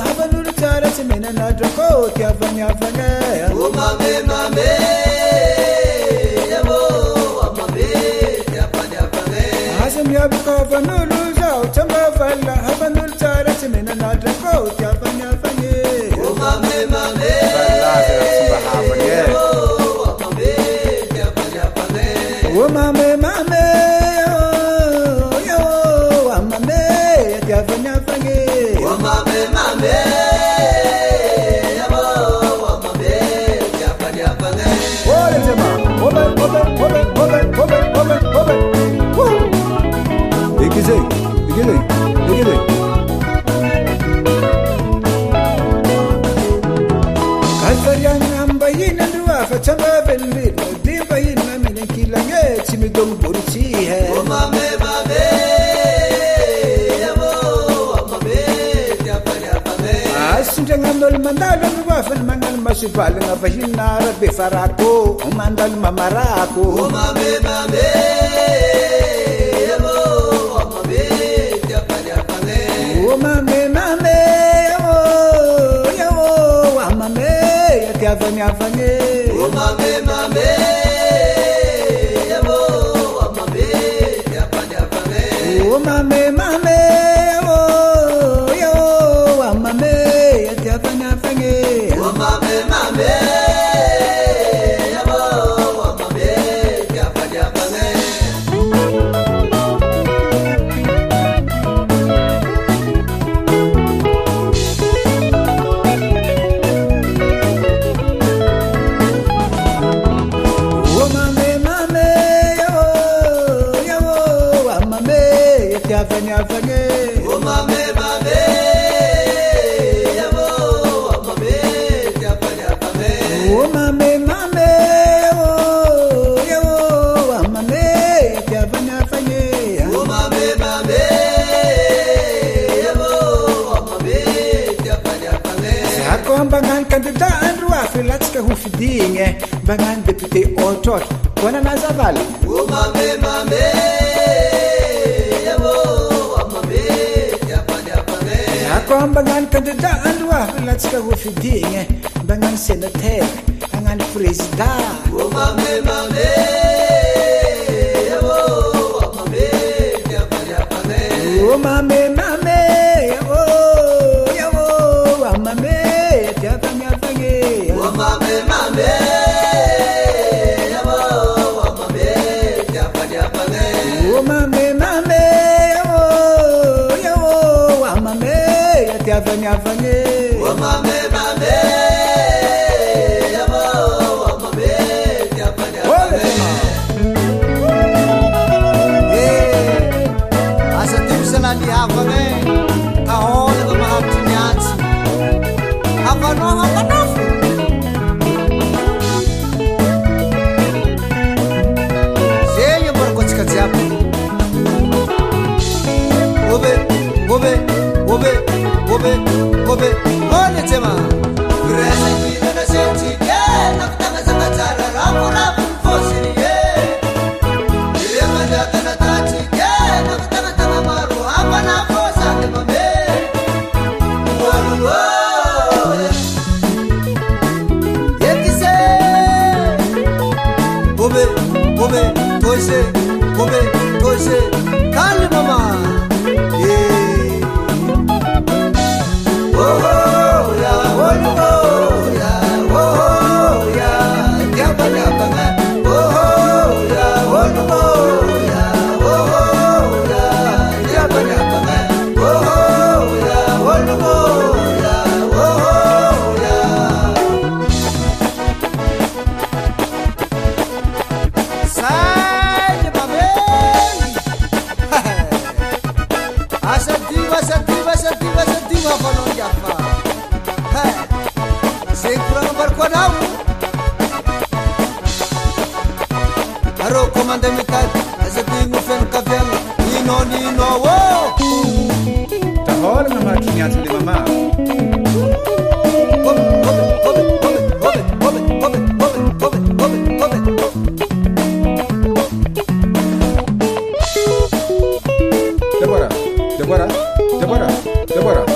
Havanulu Tara Simena Nadroko, Yavanya Vanga, Mame, mame, yabo, mame, yapanya pame. Hasam Yabko Vanulu, Tamavala, Havanul Tara Simena Nadroko, Yavanya Vanga, Mame, mame, yabo, mame, yapanya pame. Mame, mame, yo, mame, Yavanya Vanga, Mame, mame. Masipal nga pahinar befarako mandal mamarako mame mame yabo mame yapanya pame mame mame yabo mame yapanya pame mame mame yabo mame yapanya pame mame mame yabo mame yapanya pame mame mame yabo mame yapanya pame mame mame yabo mame yapanya pame mame mame mame mame yo mame yapanya pame mame mame yabo mame yapanya pame Bangan kandidat rua filatska hufidinge bangan depute otot kona nazavali mame mame yabo mame yapanya pame bangan kandidat rua filatska hufidinge bangan senator bangan presiden mame mame yabo mame yapanya pame mame mame yo mame yapanya pame mame mame yabo mame yapanya pame mame mame yo mame yapanya pame mame mame yabo mame yapanya pame asa timsala ni havane ka hola ba mahatnyatsi havano havanofu zeyo barkochka jabu obe obe obe obe obe ole tema Gresa kina na senti ye nakutanga zakatara ramu ramu fosiri ye ile manjata na tati ye nakutanga tanga maru hapa na fosa le mame walu yekise obe obe toise obe toise kali mama Tahora na maquinha de mamá. Deborah. Deborah.